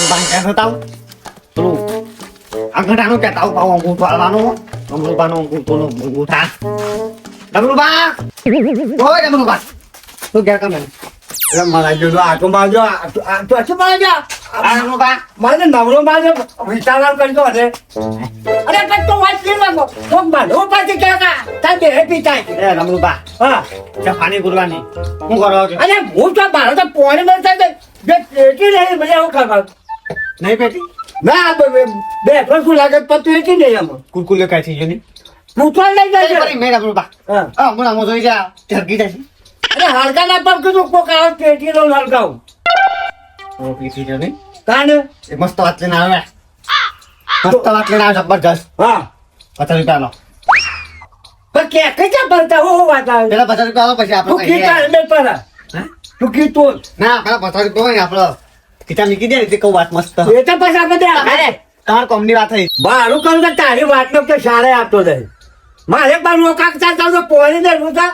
bangkai tahu tuh aku dah nak tahu bawang butuh alano kamu lupa nong butuh butuh kamu lupa oh kamu lupa tuh gak kamu malah jodoh aku malah tu aja malah aja kamu lupa malah namun malah bicara kan tu ada kan tu wajib lah kok malu pasti kaya tadi happy time kamu lupa siapa nih kurban nih mau korok ada bukan malah tu poin mana tadi dia ni macam apa नहीं बेटी ના બે કશું લાગે પતું એથી નહીં આમ कुरकुले काय थी जनी પૂછવા લઈ જાય बरी मेरा बाबा હા मोला मोजो जा ठगी जासी અરે હલકા ના પર કીધું કોક આવે પેટી નો હલકાવું ओ पीसी जनी કાને मस्त वाटले ना मस्त वाटले ना जबरदस्त હા 50 रुपया लो પણ કે કઈ બનતા હો વાત આવે પેલા 50 રૂપિયા આલો પછી તું આપણે કીધા મે પર તું કીધું ના પેલા 50 રૂપિયા હોય આપણો કિતા મીકી દે એટલે કહું વાત મસ્ત એ તો પછી આપણે અરે તમાર કોમની વાત થઈ મારું કહું તો તારી વાતનો તો સારે આપતો જાય મારે બાર રોકાક ચાલતા તો પોણી ને રૂતા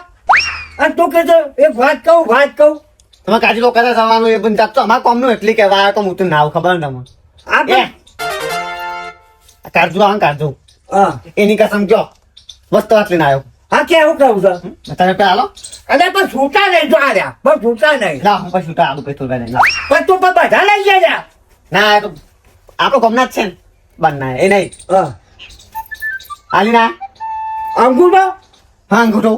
અને તું કહેતો એક વાત કહું તમે કાજી લોકો કરતા જવાનું એ પણ તો અમાર કોમનું એટલી કહેવાય તો હું તો નાવ ખબર ને તમને આપણે કારજો હા એની કસમ જો મસ્ત વાત લઈને આવ્યો હા કેવું કહું છું તમે પેલા આલો અને પણ છૂટા નહીં તો આર્યા પણ છૂટા નહીં લા હું પછી આલુ કઈ થોડા નહીં પણ તું પણ બધા લઈ જાય ના એ તો આપણો કોમના જ છે ને બનના એ નહીં હા આલી ના અંગૂઠો હા અંગૂઠો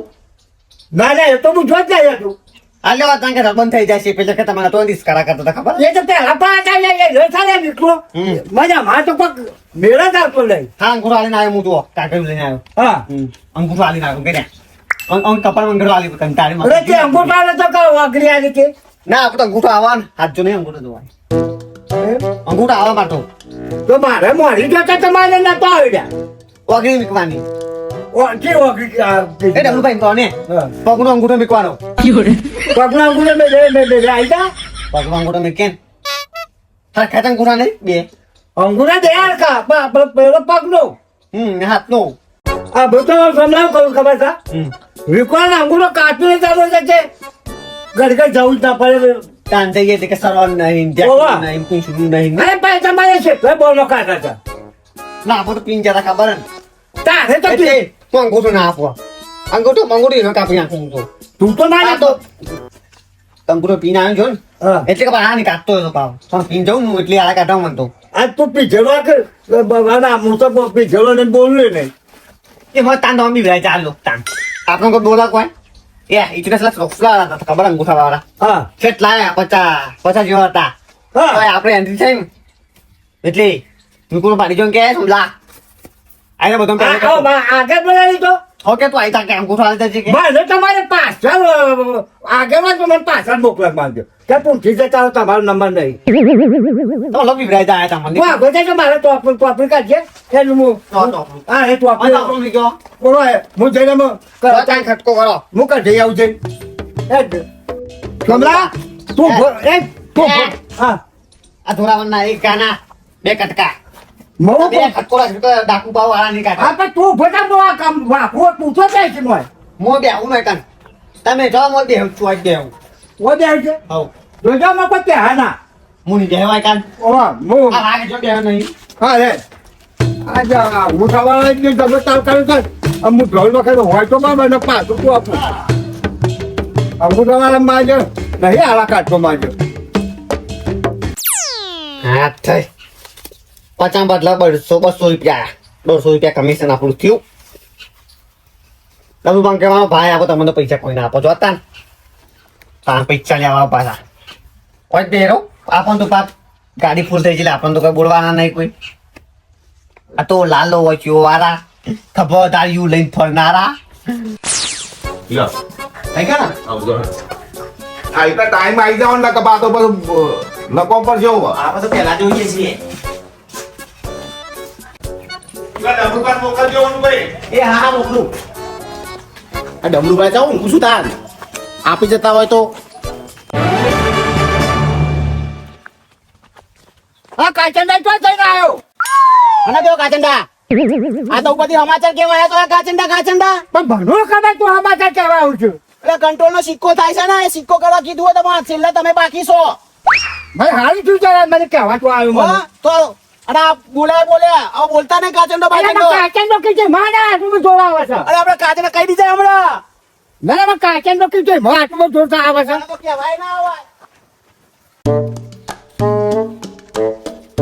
ના ના એ તો હું જોત જાય તું આલે વાત કે બંધ થઈ જાય છે પેલે કે તમારા તો ડિસ કરા કરતા હતા ખબર એ તો પેલા પણ લઈ ચાલે નીકળો મજા માં તો પગ મેળા જ આવતો લઈ હા અંગૂઠો આલીને આવ્યો હું જુઓ કાગળ લઈને આવ્યો હા અંગૂઠો આલીને આવ્યો કે અંગ કપાળ મંગળ આલી કંટાળી અરે તે અંગૂઠો આવે તો કહો વાગરી આવી કે ના આપણે તો અંગૂઠો આવવાનું હાથ જો નહીં અંગૂઠો જોવાય અંગૂઠો આવવા માટે તો મારે મોરી જતા તમારે નતો આવ્યા વગડી મીકવાની કે વાગરી એ ડબલુભાઈ તો ને પગનો અંગૂઠો મીકવાનો પગના અંગૂઠો મે આવી જા પગનો અંગૂઠો મીકે હરખા અંગૂઠા નહીં બે અંગૂઠા દે યાર કા આપણે પેલો પગનો હાથનો આ બધો સમલાવ કરું ખબર છે વિકોન અંગૂઠો કાપીને ચાલો છે ગડગડ જવું જ ના પડે તાન થઈ ગઈ કે સરળ નહીં ઓવા. નહીં પૂછવું નહીં અરે ભાઈ તમારે છે તો બોલો કાઢા હતા ના આપણે તો પીન જતા ખબર ને તારે તો એટલે તું અંગૂઠો ના આપો અંગૂઠો મંગૂઠો ન કાપી નાખું તો તું તો ના તો અંગૂઠો પીને આવ્યો છો ને હા એટલે કે આ નહીં કાઢતો હતો પાવ પણ પીન જવું ને એટલે આ કાઢવા માંગતો આ તું પીછેડો કે ના હું તો પીછેડો ને બોલું નહીં એ મને તાન તો અમી વિરાય ચાલો તાન આપણો કોઈ બોલા કોઈ એ ઇતને સલા સોફલા હતા ખબર અંગૂઠા વાળા હા કેટલા આયા 50 જેવા હતા હા હવે આપણે એન્ટ્રી થઈ ને એટલે મીકુનો પાડી જોન કે સમલા આને બધું પહેલે આગળ બોલાવી તો ઓકે તો આઈ તા કે અંગૂઠો આલતા છે કે મારે તમારે પાછળ આગળ તો મને પાછળ મોકલવા માંગજો કે પૂછી જતા હો તમારો નંબર નહીં તો લવ વિરાય જાય તા મને બધા કે મારે ટોપી કાઢીએ એનું હું હા એ ટોપી આપણો મી ગયો બોલો હું જઈને કાઈ ખટકો કરો હું કાઢી આવું જઈ કમલા તું તું હા આ ધોરાવરના એક ગાના બે કટકા મો બે ખટકોરા ડાકુ પાવ વાળા ની કાઢા હા પણ તું બધા મો આ કામ વાપો તું તો જાય છે મોય મો બે આવું નઈ કન તમે જો મો બે છું આજ દેવું ઓ દે છે હવ જોજો મો કોઈ હા ના મુની દેવાય કન ઓ મો આ લાગે જો બે નહીં હા રે આજા હું સવારે એટલે તમે તાવ કરું કર અમુ ઢોલ વખત હોય તો મને પાછું તું આપું અમુ તમારા માજો નહીં આલા કાઢતો માજો હા થઈ 50 બદલા 200 રૂપિયા 200 રૂપિયા કમિશન આપણું થયું તમે બંધ કરવાનો ભાઈ આપો તમને પૈસા કોઈ ના આપો જોતા ને તાન પૈસા લેવા પાછા કોઈ બેરો આપણ તો પાપ ગાડી ફૂલ થઈ જાય આપણને તો કોઈ બોલવાના નહીં કોઈ આ તો લાલો વચ્યો વાળા ખબરદાર યુ લઈને ફરનારા લ્યો થઈ ગયા ને આવજો આ એટલા ટાઈમ આવી જાવ ને કે પાછો લકો પર જવો આપણે તો પહેલા જોઈએ છીએ દુકાન મોકલજો ને ભાઈ એ હા હા મોકલું આ ડમરુભાઈ જાઉં હું શું તાર આપી જતા હોય તો હા કાચંડા તો જઈને આવ્યો અને જો કાચંડા આ તો ઉપરથી સમાચાર કેવા આવ્યા તો કાચંડા પણ ભણો ખબર તું સમાચાર કહેવા આવું છું એટલે કંટ્રોલ નો સિક્કો થાય છે ને એ સિક્કો કરવા કીધું હોય તો છેલ્લે તમે બાકી છો ભાઈ હારી શું ચાલે મને કહેવા તો આવ્યો મને હા, તો અરે આ બોલ્યા હવે બોલતા નહીં કાચંડો અરે બાચંડો. કાચન નો કીધે મારા તું જોર આવે છે અરે આપણે કાચંડો કહી દીધા હમણાં. ના ના કાચન નો કીધે મારા આટલું જોરતા આવે છે આ તો કહેવાય ના આવે.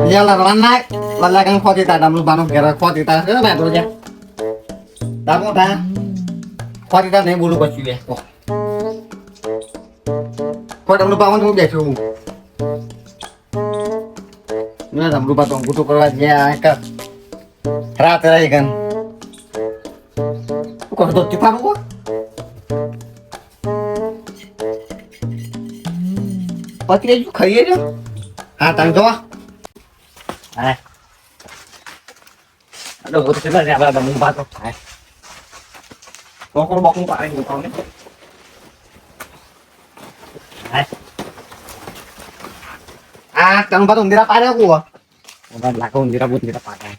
Dia lah lanai, lanai kan kau kita dalam lubang kira kau kita ke mana tu je? Dapat dah, kau kita ni bulu baju dia. Kau dalam lubang tu dia tu. Ni dalam lubang tu kutu keluar dia ke. Rata lagi kan. Kau tu cepat kau. Pasti dia juga kaya dia. Ah, tanggung jawab. Hai. Aduh, gue terus ya ada mumpat tuh. Hai. Kok bokong Pak ini kau ni. Hai. Ah, jangan lupa tuh ndira pada gua. Udah laku ndira buat ndira pada.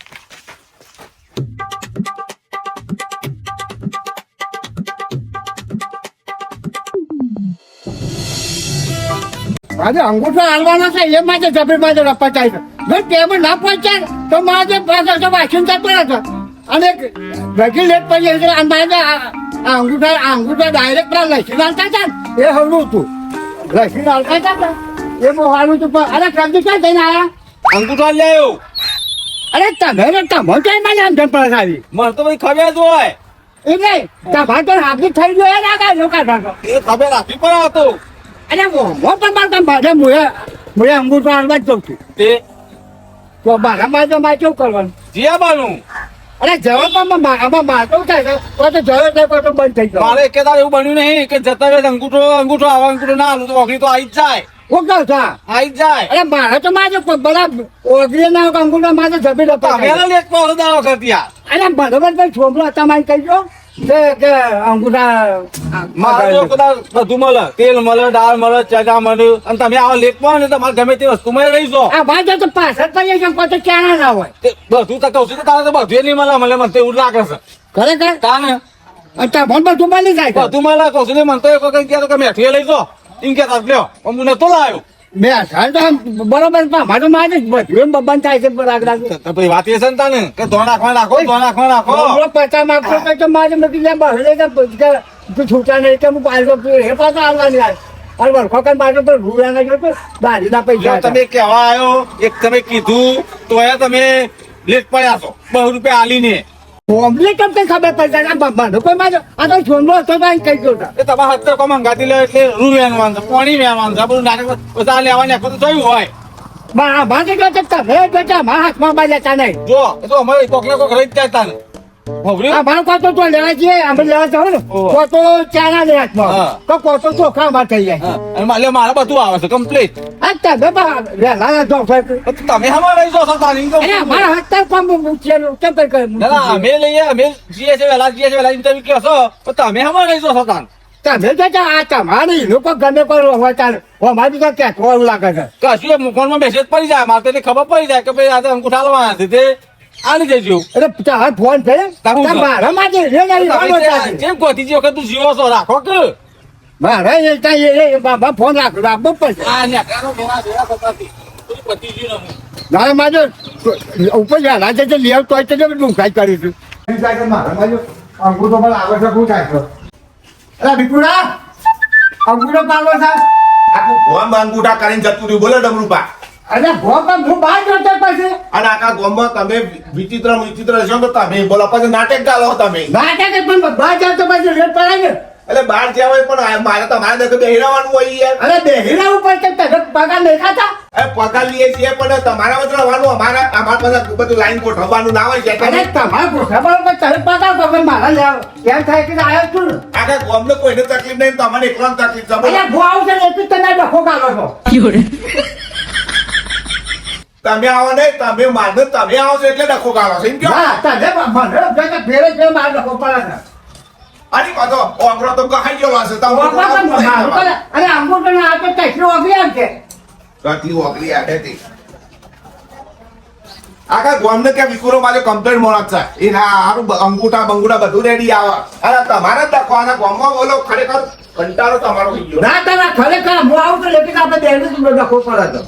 આજે અંગૂઠો હાલવાના છે એ માટે જબરી માટે પચાય છે જો table ના પહોંચાય તો મારે પાછળ તો વાંચીને જતો રહેતો અને રેગ્યુલેટ પડી છે અને મારે આ અંગૂઠા ડાયરેક્ટ લખીને હાલતા હતા ને એ હવલું હતું લખીને હાલતા હતા ને એ બહુ હાલું હતું પણ અરે કરજુ ક્યાં જઈને આવ્યા અંગૂઠો લઈ આવ્યો. અરે તમે ને તમે ક્યાં મને આમ જંપર આવી મને તો ભાઈ ખબર જ હોય. એ નહીં તમારે તો હાથી થઈ ગયો એ ના કાઢો કાઢો એ ખબર રાખવી પડે હતો. અને મોટા મારતા મારે મુએ અંગૂઠો હાલવા જ જઉં છું તે તો મારા મારે મારે કેવું કરવાનું જીયાબાનું. અરે જવાબમાં મારામાં મારતો થાય છે તો જવાબ થાય તો બંધ થઈ મારે ગયો એક દાડો એવું બન્યું નહીં કે જતા રહે અંગૂઠો આવે અંગૂઠો ના આલું તો ઓગળી તો આવી જ જાય. હું કહું છું આવી જ જાય. અરે મારે તો મારે બરાબર ઓગળી ના અંગૂઠા મારે જમી દો તમે લેટ માં દાડો કરતી આ. અરે બરોબર ભાઈ છોકરો તમારે કહી દો કે અંગૂઠા મારે જો કદાચ બધું મળે તેલ મળે દાળ મળે ચગા મળે અને તમે આવા લેટ માં ને તમારે ગમે તે વસ્તુ માં રહી જાઓ. આ ભાઈ તો પાછળ પડી જાય કોઈ તો ક્યાં ના હોય તે બધું તો કહું છું તારે તો બધું નહીં મળે મને તો એવું લાગે છે. ખરેખર તાને તમને બધું મળી જાય છે. બધું મળે કહું છું ને મને તો એક વખત ગયા તો કે મેઠીએ લઈ જાઓ એમ કેતા લ્યો હું નતો લાવ્યો. મેં સાલ તો બરોબર મારે તો મારે બધું બંધ થાય છે રાગ તો પછી વાત એ છે ને તાને કે ધોણ રાખવા રાખો પચાસ માગતો તો મારે મૂકી જાય બહરે છૂટા નહીં કે હું પાછો એ પાછો આવવાની અરે વરખો કઈ પાછો તો રૂડા ગયો તો દાદીના પૈસા તમે કહેવા આવ્યો એક તમે કીધું તો તમે લેટ પડ્યા છો ₹100 આલીને. કોમ્પ્લેટ કેમ કઈ ખબર પડશે મને કોઈ મારો આ તો છોડલો હતો તો કઈ ગયો હતા એ તમારા હાથ તો મંગાતી લે એટલે રૂ વેણવાનું છે પાણી વેણવાનું છે બધું નાટક બધા લેવાની આખું તો જોયું હોય. મારે જો તમે જોતા મારા હાથમાં બાજતા નહીં જો એ તો અમારે કોકને કોક રહી જ જાય તાને. હોભળ્યું? અમારો કોતો તો લેવા જઈએ અમે લેવા જાવ ને ઓહ. કોતો ચાના લે હાથમાં હા. તો કોતો ચોખા માં થઈ જાય હા, અને મારે બધું આવે છે કમ્પ્લીટ. આ તમે વહેલા જો તમે અમારે રહી જાઓ છો તાને એમ કહું અરે છું. મારા હાથ કામ કેમ કઈ ના, ના, અમે લઈએ અમે જઈએ છે વહેલા એમ તમે કહો છો તો તમે અમારે રહી જાઓ છો તાને. તમે જોતા આ તમારી લોકો ગમે કોઈ હોય ચાલે અમારી તો ક્યાં એવું લાગે છે કશું એમ ફોનમાં મેસેજ પડી જાય મારે તો એને ખબર પડી જાય કે ભાઈ આ તો અંગૂઠા લાવવાના છે તે આલી જજો. અરે તારા ફોન છે તારું છે. મારા માટે જેમ ગોતીજી વખત તું જીવો છો રાખો કે મારા એ બાબા ફોન રાખવો પડશે આ નેકરાનો મેરા જેવા થતા હતી. તું પતી ગયું ને હું. મારે મારે ઉપર રાજે જે લેવ તો ડુંખાઈ કરીશું અંગૂઠો પણ આવે છે શું થાય છે અરે બિકુડા અંગૂઠો પાડવો છે આખું ગોમ અંગૂઠા કરીને જતું રહ્યું બોલો ડમરુપા. અરે ભોગ હું બહાર જોતો પછી અને આખા ગોમમાં તમે વિચિત્ર છો તો તમે બોલો પછી નાટક ગાલો તમે. નાટક પણ બહાર જાવ તો પછી રેટ પડે ને એટલે બહાર જ્યાં હોય પણ મારે તમારે દેખો બેહરાવાનું હોય યાર. અરે બેહીરા ઉપર તો તમે પગાર નહીં ખાતા એ પગાર લઈએ છીએ પણ તમારા વચ્ચે રહેવાનું અમારા પાસે બધું લાઈન ગોઠવવાનું ના હોય છે. અરે તમારા ગોઠા બરોબર તમે પગાર કરો મારા લેવ કેમ થાય કે આવ્યો છું ને આખા ગોમને કોઈને તકલીફ નહીં તમને એકલાને તકલીફ છે બોલો. અરે ભો આવશે ને એટલું તમે ડખો ગાલો છો તમે આવો નહીં તમે માનો તમે આવો છો એટલે ડખો ગાળો છો એમ કહો. હા તમે મને ફેરે ફેરે મારા ડખો પડે છે અરે પાછો ઓગરો તો કહાઈ ગયો હશે તો અરે અંગૂઠો ના હાથે કશું અભિયાન છે કતી ઓગરી આટે હતી. આખા ગોમને કે વિકુરો મારે કમ્પ્લેન્ટ મોણસ છે એ ના હારું અંગૂઠા બંગૂઠા બધું રેડી આવે. અરે તમારે જ દખો આના ગોમમાં બોલો ખરેખર કંટાળો તમારો થઈ ગયો. ના તારા ખરેખર હું આવું તો લેકિન આપણે બેને જ લખવો પડે તો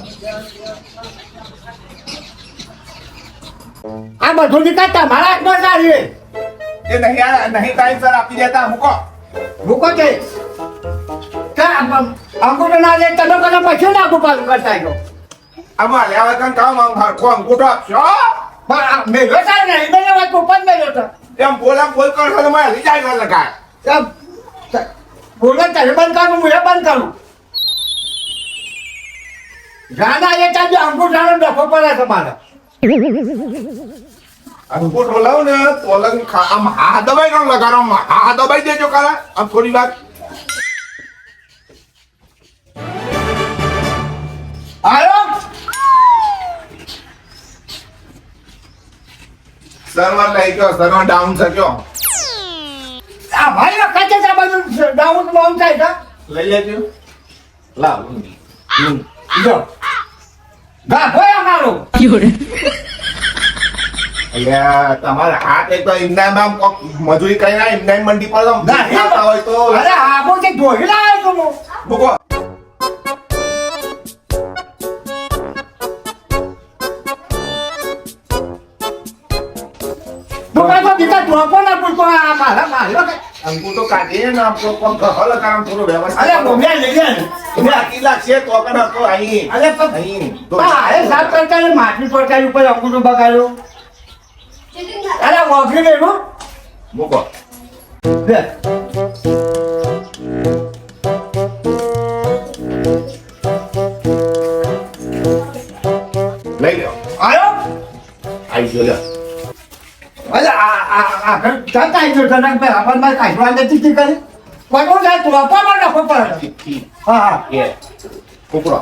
આ બધું નીકળ તમારા હાથમાં ચાલીએ એ નહીં ટાઈમસર આપી દેતા મૂકો. મૂકો છે અંગૂઠો ના લે તમે બધા પછી નાખું પાછું કરતા ગયો આમાં લેવા કાન કામ આમ હરખો અંગૂઠો આપશો. પણ મેળો ચાલે ને એને વાત ઉપર મેળો તો એમ બોલ કરશો તો મારે લઈ જાય ના લગાય. બોલો તારે બંધ કરું હું એ બંધ કરું ગાના એ ચાલજો અંગૂઠાનો ડખો પડે તમારે અંગૂઠો લાવ ને તોલંગ આમ હા દબાઈ કામ લગાડો. આમ હા દબાઈ દેજો કાલા આમ થોડી વાર. આયો સર્વર લઈ ગયો, સર્વર ડાઉન થયો. આ ભાઈ વખતે જ આ બધું ડાઉન બાઉન થાય છે લઈ લેજો. લાવ. જો ગા ભોય અમારો અલ્યા તમારે હાથ એક તો ઇમદાન આમ કોક મજૂરી કરી ના ઇમદાન મંડી પર આમ ના, આવતા હોય તો અરે આબો જે ધોઈ લાવે તો હું મૂકો. તો બીજા ધોકો ના પૂછો આ મારા માર્યો કે અંગૂઠો કાઢીએ ને આમ તો કોક ગહલ કામ થોડું વ્યવસ્થિત. અરે મોબાઈલ લઈ લે બાકી લાગશે તો કણ તો અહીં અરે પણ અહીં તો એ સાત પ્રકારે માટી પ્રકાર ઉપર અંગૂઠો બગાડ્યો અરે વાઘી લેવું મૂકો. લે લઈ લ્યો. આયો આઈ ગયો લ્યો. અરે આ ચાલતા આવી ગયો તને બે આપણને કાઢવા નથી કરી કોણ જાય તું અપામાં નાખો પડે ચીઠી. હા એ કુકરો.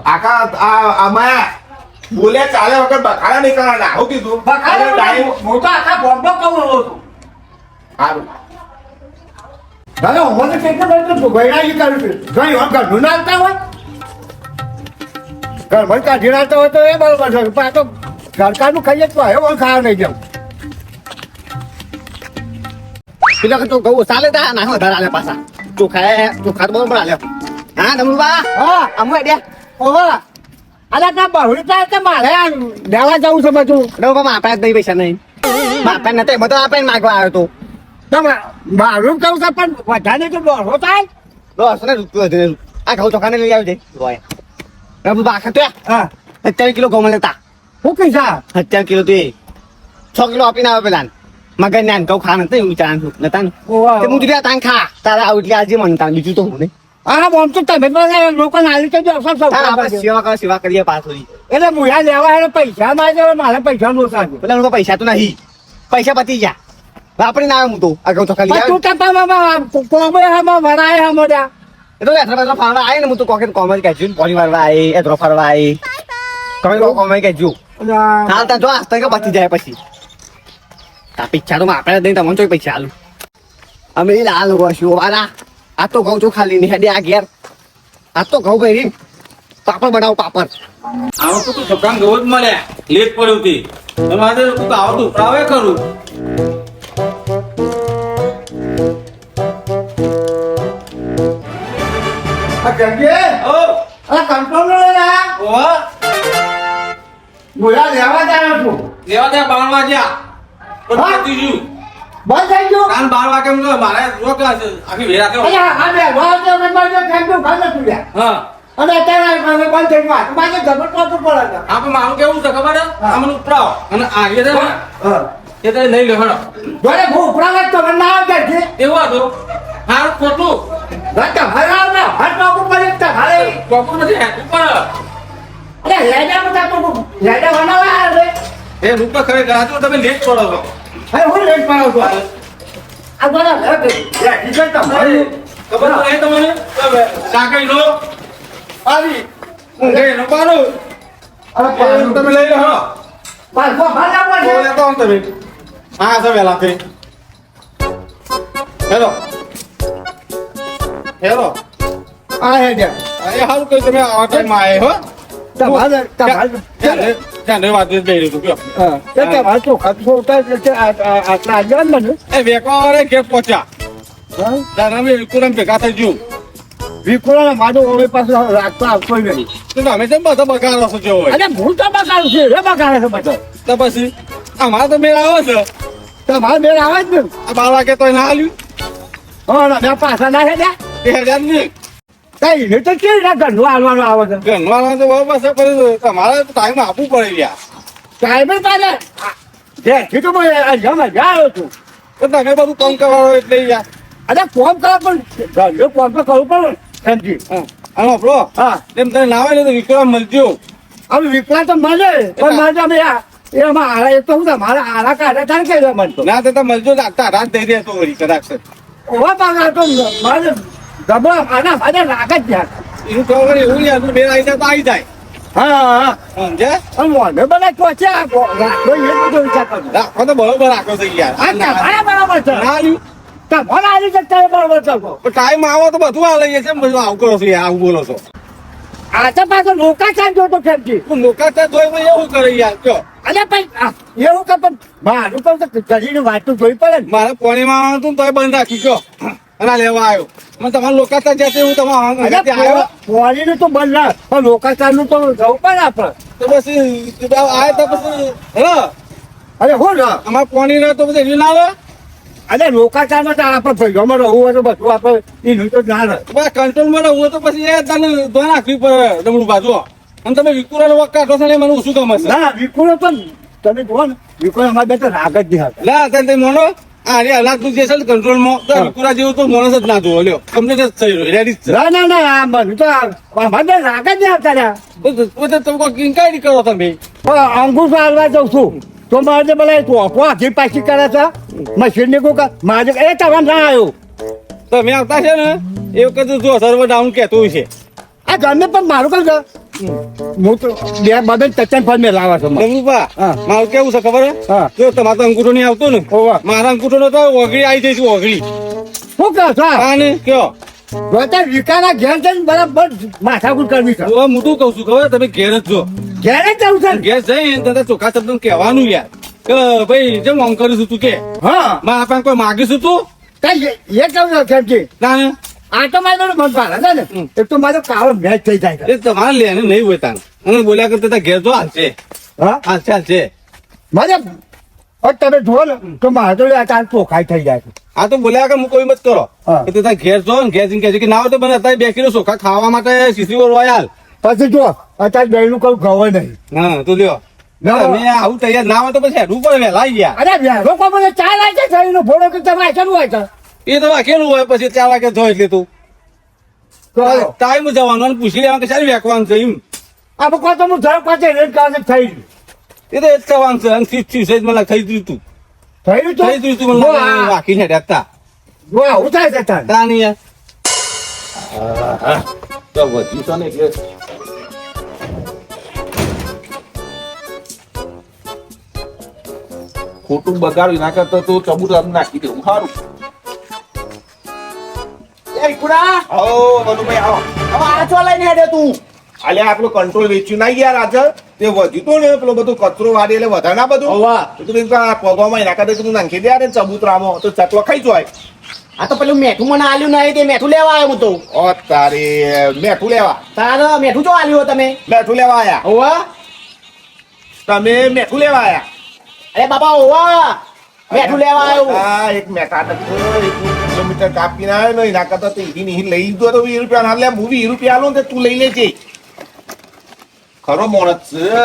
આકા આમાં બોલે ચાલે વગર બખાડા નહીં કરવાના. આવું કીધું. બકાલે ટાઈમ મોટા આખા બોમ્બો કહું હતું સારું. દાદા હું તો કેટલું બધું ગયડા કરું છું જો એવા ઘરનું નાખતા હોય ઘરમાં કાઢી નાખતા હોય તો એ બરોબર છે પણ આ તો સરકારનું ખાઈએ તો હવે ખાવા નહીં જાઉં પેલા તો કહું ચાલે તા ના વધારે આલે પાછા ચોખા તો બરાબર આલ્યો હા નમુબા હા અમુ દે ઓવા અરે ત્યાં બહુડી થાય તો મારે આ દેવા જવું છે બધું ડોબા માં આપે નહીં પૈસા નહીં બાપા નતે બધો આપે માંગવા આવ્યો તો તમે મારું કહું છું પણ વધારે તો બહુ થાય દોસ્ત ને રૂપિયો આ ઘઉં ચોખા ને લઈ આવજે રોય રબુ બાખા તો હા 70 કિલો ઘઉં લેતા શું કઈ છે 70 કિલો તો 6 કિલો આપીને આવે પેલા મગર ને ઘઉં ખા નતા એવું વિચારવાનું નતા ને ઓવા તે હું દીધા તાન ખા તારા આવું એટલે આજે મનતા બીજું તો હું નહીં હા બોમ તો તમે બધા લોકોને આલી તો જો સબ આપણે સેવા કરીએ પાછોડી એટલે મુયા લેવા એને પૈસા માંગે મારે પૈસા નો સાંજે પેલા લોકો પૈસા તો નહીં પૈસા પતી ગયા વાપરીને આવ્યો હું તો આ ઘઉં ચોખા લઈ તું આવ્યો તો કોમે હમા વરાય હમોડા એ તો એથરા ફરવા આવે ને હું તો કોકે કોમેન્ટ કહેજો પરિવાર વાય એથરો ફરવા આવે તમે કોમેન્ટ કહેજો હાલ તા જો આસ્તા કે પતી જાય પછી આ પીછા તો આપણે દઈ તમને તો પૈસા આલું અમે એ લાલ વર્ષો વાળા આ તો ઘઉં ચોખા લઈને હેડે આ ઘેર આ તો ઘઉં ભરી પાપડ બનાવો પાપડ આવો તો છોકરા ગૌ જ મળ્યા લેટ પડ્યું હતી તમારે તો આવતું પ્રાવે કરું આ જગ્યે ઓ આ કંટ્રોલ નો લા ઓ મુયા લેવા જાય છું લેવા ત્યાં 12 વાગ્યા પણ હા? પતી ગયું બંધ થઈ ગયો કાન 12 વાગે એમ તો મારે રોકા છે આખી વેરા કે અરે આ બે વાજો ને માજો કેમ ખાને તું લે હા અને અત્યારે મને બંધ થઈ ગયો મારે જબર પાછું પડે આપણે મારું કેવું છે ખબર છે હા. આમનું ઉપરાવ અને આ એ છે ને હા એ તો નહીં લેવાનો જોડે હું ઉપરાવત તો મને ના આવડે છે એવું હતું હારું ખોટું ગટ્ટા ભરાવ ના હાથ નો ઉપર એક તા હાલે ચોખ્ખું નથી હેઠું પણ અરે લેજા બધા તો લેજા બનાવા રે એ રૂપિયા ખરેખર આ તો તમે લેટ પડો છો અરે હું લેટ પાડો છો આ બડા ઘર લે ટીચર તો મારી ખબર તો નહીં તમને સાકઈ લો આવી ઊંઘે નો પાડો અરે તમે લઈ લો પાછો ભાલા તો પડે લેતો આમ તમે હા સર વેલા ફે હેલો હેલો આ હે જા એ હારું કઈ તમે આવા ટાઈમ માં આયે હો તમારે ચાંદો વાત જ લઈ રહ્યો છું કયો હા તે તમારે ચોખા છોડતા આટલા આગળ મને એ વેકવા વાળા ઘેર પહોંચ્યા હા ત્યારે અમે વિકુરામ ભેગા થઈ ગયું વિકુળાને મારો ઓળે પાસે રાખતા આવતો નહીં તો તમે કેમ બધા બગાડો છો જેવો હોય અને ભૂલ તો બગાડું છે એ બગાડે છે બધો તો પછી અમારે તો મેળ આવે છે તમારે મેળ આવે જ ને આ 12 વાગે તો ના હાલ્યું હા ના પાછા ના હેડ્યા 1000 નહીં કઈ નહીં તો કેવી રીતે ઘરનું હાલવાનું આવે છે ઘરવાળા તો બહુ પાસે પડે તમારે ટાઈમ આપવું પડે યાર ટાઈમે તારે જે તો મેં જમા આવ્યો છું તો તમે બધું કામ કરવાનું એટલે યાર અરે ફોન કરો પણ ઘરનું ફોન તો કરવું પડે સમજી આનો આપણો હા એમ તમે ના આવે ને તો વિક્રમ મળજો હવે વિકલા તો મળે પણ મારે અમે એમાં આરા એ તો હું મારા આરા કાઢે તારે કઈ મને તો ના તો મળજો રાખતા રાત દઈ દે તો વળી કદાચ ઓવા પાગા તો મારે ગબા આના ભાડે રાગ જ જાય એવું કહો વળી એવું યાર બે આવી જાય તો આવી જાય હા હા સમજે મને બધા પહોંચ્યા રાખો એ બધો વિચાર કરું રાખો તો બરોબર રાખો છે યાર આ તમારા બરાબર છે ના આવ્યું તમારા આવી જતા બરાબર ચાલો ટાઈમ આવો તો બધું આ લઈએ છે બધું આવું કરો છો યાર આવું બોલો છો આ તો પાછો લોકા ચાંદો તો ફેમજી લોકો ત્યાં જોઈ ભાઈ એવું કરે યાર કયો અરે ભાઈ એવું કે પણ મારું પણ કરીને વાતું જોઈ પડે ને મારે પાણીમાં આવવાનું હતું ને તોય બંધ રાખી ગયો અને આ લેવા આવ્યો મને તમારા લોકો ત્યાં જશે હું તમારા આવ્યો પોલીનું તો બંધ ના પણ લોકાચારનું તો જવું પડે આપણે તો પછી આવે તો પછી હા અરે હું ને અમારે પાણી રહે તો પછી એવી ના આવે અરે લોકાચારમાં તો આપણે ભાઈઓમાં રહેવું હોય તો બધું આપણે એનું તો ના રહે કંટ્રોલમાં રહું તો પછી એ તને ધોઈ નાખવી પડે ડમડું બાજુ અને તમે વિકુરાનો વક કાઢો છો ને મને ઓછું ગમે છે ના વિકુળો પણ તમે જુઓ ને વિકુળ અમારે બે તો રાગ જ નહીં હતા લા તમે મોનો આ રે અલગ તું જે છે કંટ્રોલમાં તો વિકુરા જેવું તો માણસ જ ના જોવો લ્યો તમને જ થઈ રહ્યો રેડી જ છે ના ના ના આ મને તો અમારે બે રાગ જ નહીં હતા લ્યા. તો તમે કોઈ ઇન્ક્વાયરી કરો તમે પણ અંગૂઠો હાલવા જાઉં છું તો મારે બોલાય તું અફો આખી પાછી કરે છે મશીન ની કોઈ મારે એ તમારે ના આવ્યું તમે આવતા છે ને એ વખત જો સર્વર ડાઉન કહેતું હોય છે આ ગમે પણ મારું કઈ હું તો બે બબે ટચન ફળ મેં લાવા છું ડમરુભા હા. મારું કેવું છે ખબર હે? હા. જો તમારો તો અંગૂઠો નહીં આવતો ને ઓવા. મારા અંગૂઠો નો તો ઓગળી આવી જઈશું ઓગળી શું કહો છો હા ને કયો જોતા વિકાના ઘેર જઈને બરાબર માથાકૂટ કરવી છે હું મોટું કઉ છું ખબર તમે ઘેર જ જો ઘેર જ જવું છે ને? ઘેર જઈને તને ચોખ્ખા શબ્દ કહેવાનું યાર કે ભાઈ જેમ આમ કરીશું તું કે હા મારા પાસે કોઈ માગીશું તું કઈ એ કેવું છે કેમથી ના ને આ તો મારે મન ભારે છે ને એક તો મારો કાળો મેચ થઈ જાય છે એ તમારે લેને નહીં હોય તાન અને બોલ્યા કરતા તા ઘેર જો હાલશે હા હાલશે મારે તમે જુઓ ને તો મારે તો આ ચોખાઈ થઈ જાય છે આ તો બોલ્યા કે હું કોઈ મત કરો હા. કે તું તાર ઘેર જો ને ઘેર જઈને કહેજે કે ના હોય તો મને અત્યારે 2 કિલો ચોખા ખાવા માટે સીસી રોયાલ પછી જો અત્યારે બેનું કઈ ગવાય નહીં હા તો લ્યો ના. તમે આવું તૈયાર ના હોય તો પછી હેડવું પડે વહેલા આવી ગયા અરે વ્યારો કો મને 4 વાગે થઈને ભોળો કે તમે આચરું હોય છે એ તો વાકેલું હોય પછી 4 વાગે ધોઈ એટલે તું તો ટાઈમ જવાનું અને પૂછી લેવાનું કે સારી વેકવાનું છે એમ આ બકો તો હું ધર પાસે રેડ કાલે થઈ ગયું એ તો એ જ કહેવાનું છે અને સીધ સેજ મને થઈ ગયું તું થયું તો થઈ ગયું તું મને લાગે વાકીને હેડતા જો આવું થાય છે તાર તા નહીં યાર તો વધ્યું છે ને એટલે ખોટું બગાડ્યું ના કરતા તો ચબુર નાખી દેવું સારું એ કુડા આવો મનુભાઈ આવો હવે આ ચો લઈને હેડે તું અલ્યા આપણું કંટ્રોલ વેચ્યું ના યાર આજે તે વધ્યું તો ને પેલો બધું કચરો વાળી એટલે વધારે ના બધું હોવા. તો તું કીધું કે આ પગવામાં એના કરતા તું નાખી દે યાર ને ચબૂતરામાં તો ચકલો ખાઈ જાય આ તો પેલું મેઠું મને આલ્યું નહીં તે મેઠું લેવા આવ્યો હું તો ઓ તારે મેઠું લેવા તારે મેઠું જો આલ્યું હો તમે મેઠું લેવા આયા હોવા તમે મેઠું લેવા આયા અરે બાબા હોવા મેઠું લેવા આવ્યો આ એક મેઠા તો 1 કિલોમીટર કાપીને આવ્યો ને એના કરતા તો ઈડી નહીં લઈ લીધો તો 20 રૂપિયા ના લે હું 20 રૂપિયા આલું ને તે તું લઈ લેજે ખરો મોણસ છે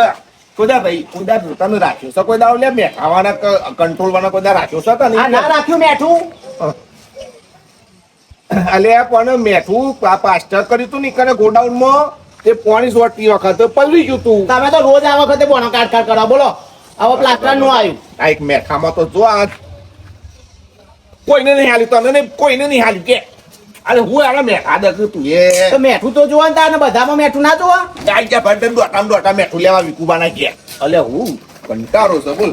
કોદા ભાઈ કોદા તને રાખ્યો છે કોઈ દાવ લે મેઠાવાના કંટ્રોલ વાળા કોઈ દા રાખ્યો છે તને આ ના રાખ્યું મેઠું અલ્યા પણ મેઠું પાસ્ટર કર્યું તું ને કને ગોડાઉનમાં તે પાણી સોટતી વખત પલવી ગયું તું તમે તો રોજ આ વખતે બોનો કાઢ કરો બોલો હવે પ્લાસ્ટર નું આવ્યું આ એક મેઠામાં તો જો આ કોઈને નહીં હાલ્યું તને નહીં કોઈને નહીં હાલ્યું કે અરે હું આના મેઠા દક તું એ તો મેઠું તો જોવા ને તારે બધામાં મેઠું ના જોવા જાય ગયા ભંડન દોટા મેઠું લેવા વિકુબાના ગયા અલે હું કંટાળો છે બોલ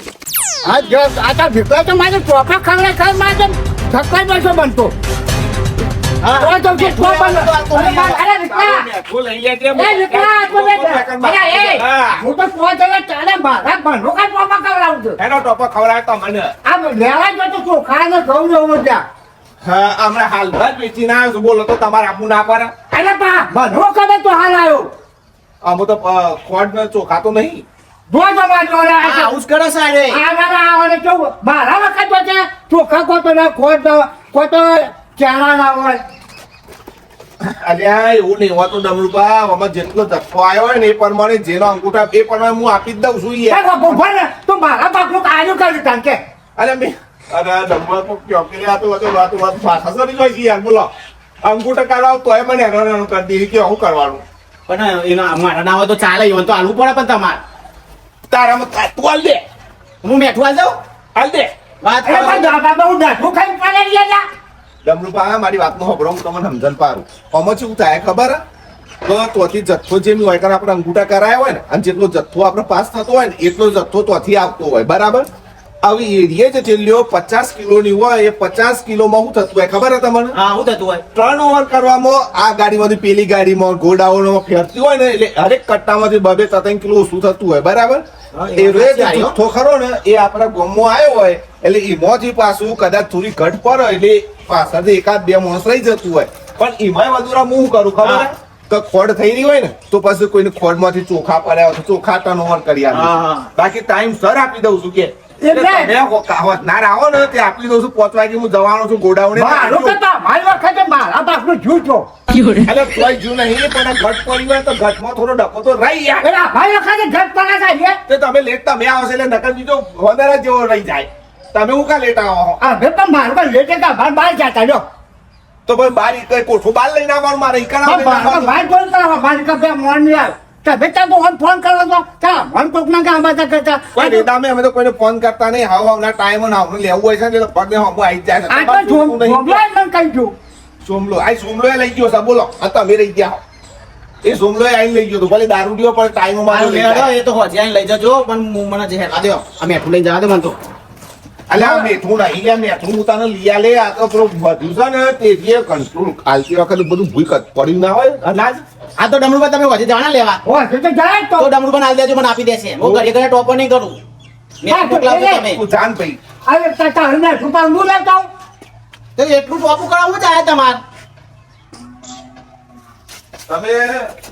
આ જો આ તો ભીખો તો મારે ચોખા ખાવડે ખાવ મારે છક્કા બેસો બનતો હા તો છે તો બનો અરે વિકલા. મેઠું લઈ લેજે. એ વિકલા, તું બે. અરે, એ, હા. હું તો 5,000 ચાલે મારા ભણો કાંઈ ટોપા ખવડાવું છું. એનો ટોપો ખવડાવે તો મને. આમ લેવા જો તો ચોખા ને ઘઉં લેવું ત્યાં. હા, હમણાં હાલ જ વેચીને આવ્યો છું. બોલો તો તમારે આપવું ના પડે. અરે બા, ભણો કદે તો હાલ આવ્યો. આમ તો ખોટ ને ચોખા તો નહીં. જો તો મારા જોડે આ છે. આવું જ કરે સાહેબ આવવાને કેવું? મારા વખત તો છે ચોખા ખોટો ના ખોટો ચાણા ના હોય. અલ્યા એવું નહીં હોતું ડમરુબા. આમાં જેટલો જથ્થો આવ્યો હોય ને એ પ્રમાણે જેનો અંગૂઠા એ પ્રમાણે હું આપી જ દઉં છું યાર. એ બાપુ ભલે તું મારા બાપનું કાર્ય કરી તાન કે. અરે ડમરુબા તો ક્યો કે આ તો વાત ભાષા સરી જોઈ છે યાર. બોલો અંગૂઠા કાઢવા તોય મને હેરાન કરી દીધી કે શું કરવાનું. પણ એના મારા ના હોય તો ચાલે એવું તો આલવું પડે પણ તમારે તારામાં તું હાલ દે. હું બેઠું હાલ જાઉં હાલ દે. વાત એ પણ બાપા હું દાઢું ખાઈ પડે ગયા. ડમરુબા મારી વાતનો હોભળો હું તમને સમજણ પાડું. આમાં શું થાય ખબર હે? તો તોથી જથ્થો જે હોય કારણ આપણે અંગૂઠા કરાયા હોય ને અને જેટલો જથ્થો આપણે પાસ થતો હોય ને એટલો જથ્થો તોથી આવતો હોય બરાબર. હવે એરિયે જે છેલ્લો 50 કિલોની હોય એ 50 કિલોમાં શું થતું હોય ખબર હે તમને? હા હું થતું હોય ટર્ન ઓવર કરવામાં આ ગાડીમાંથી પેલી ગાડીમાં ગોડાઉનમાં ફેરતી હોય ને એટલે હરેક કટ્ટામાંથી 2-3 કિલો ઓછું થતું હોય બરાબર. એ રોજ જથ્થો ખરો ને એ આપણા ગામમાં આવ્યો હોય એટલે એમાંથી પાછું કદાચ થોડી ઘટ પડે એટલે પાછળથી એકાદ બે માણસ રહી જતું હોય પણ એમાંય વધુરા હું શું કરું ખબર હે? કે ખોડ થઈ રહી હોય ને તો પછી કોઈને ખોડમાંથી ચોખા પડ્યા હોય તો ચોખા ટર્ન ઓવર કરી હા, આપું. હા. બાકી ટાઈમ સર આપી દઉં છું કે એટલે તમે કાવત ના આવો ને તે આપી દઉં છું 5 વાગે હું જવાનો છું ગોડાઉને. મારું કરતા મારી વખતે મારા બાપનું જૂઠ છો. એટલે તોય જો નહીં પણ આ ઘટ પડી હોય તો ઘટમાં થોડો ડખો તો રહી યાર. એટલે મારી વખતે ઘર પડે છે. તે તમે લેટ તમે આવશે એટલે નકર બીજો વધારે જેવો રહી જાય. તમે હું કા લેટ આવો? હવે પણ મારું પણ લેટે કા બહાર જતા જો. તો ભાઈ બાર કઈ કોઠું બાર લઈને આવવાનું મારે ઈકણ પણ આવવાનું. ભાઈ ફોન કરવા મારી કપે મોન નહીં આવે. તમે ત્યાં તો ફોન કરો તો ત્યાં મન કોકના કામ હતા કરતા. કોઈ નેતા અમે તો કોઈને ફોન કરતા નહીં. હાવના ટાઈમ ને હાવનું લેવું હોય છે ને એટલે પગે હમું આવી જાય છે. આ તો તમારે જોતું નહીં. જોબલા મને કહી દઉં. સોમલો આ સોમલો એ લઈ ગયો છે બોલો. આ તમે રહી ગયા હો. એ સોમલો એ આઈને લઈ ગયો તો ભલે દારૂ પીવો પણ ટાઈમ માં લઈ જાય. એ તો હોજી આઈને લઈ જજો પણ હું મને જે હેરા દો આ મેઠું લઈને જવા દે મને તો અલ્યા મેઠું નહીં લે મેઠું હું તને લઈ આલે. આ તો પેલું વધ્યું છે ને તે જે કંટ્રોલ આલતી વખતે બધું ભૂઈ પડ્યું ના હોય અનાજ. આ તો ડમરુબા તમે હોજી જવાના લેવા ઓ તે તો જાય તો. તો ડમરુબા હાલ દેજો મને આપી દેશે હું ઘરે ઘરે ટોપર નહીં કરું મેં મોકલાવજો તમે તું જાન ભાઈ. અરે તાતા હરને સુપા હું લેતા હું. તો એટલું ટોપું કરાવવું ચાહે તમારે તમે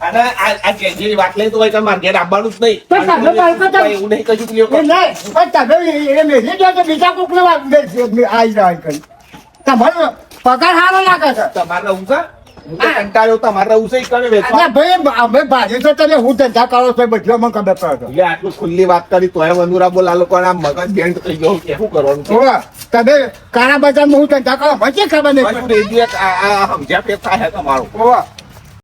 અને આ જેની વાત લઈ તો હોય તમારે ઘેર આવવાનું જ નહીં. તો તમે બાળકો તો- એવું નહીં કશું લ્યો. એ નહીં પણ તમે એ મેલી દો તો બીજા કોકને આવી જાય કરી. તમારો પગાર સારો લાગે છે. તમારે રહું છે? હું તો કંટાળ્યો તમારે રહું છે ઈ કરે વેચવા. અરે ભાઈ અમે ભાજી તો તમે હું ધંધા કરો છો બધો મને ખબર પડે છે. એટલે આટલું ખુલ્લી વાત કરી તોય વંદુરા બોલ આ લોકો આમ મગજ બેન્ડ થઈ ગયો કે શું કરવાનું છે? હોવે, તમે કાળા બજારમાં હું ધંધા કરો મને ખબર નહીં પાછું રેડિયો આ સમજ્યા પેટ થાય તમારું. હોવે.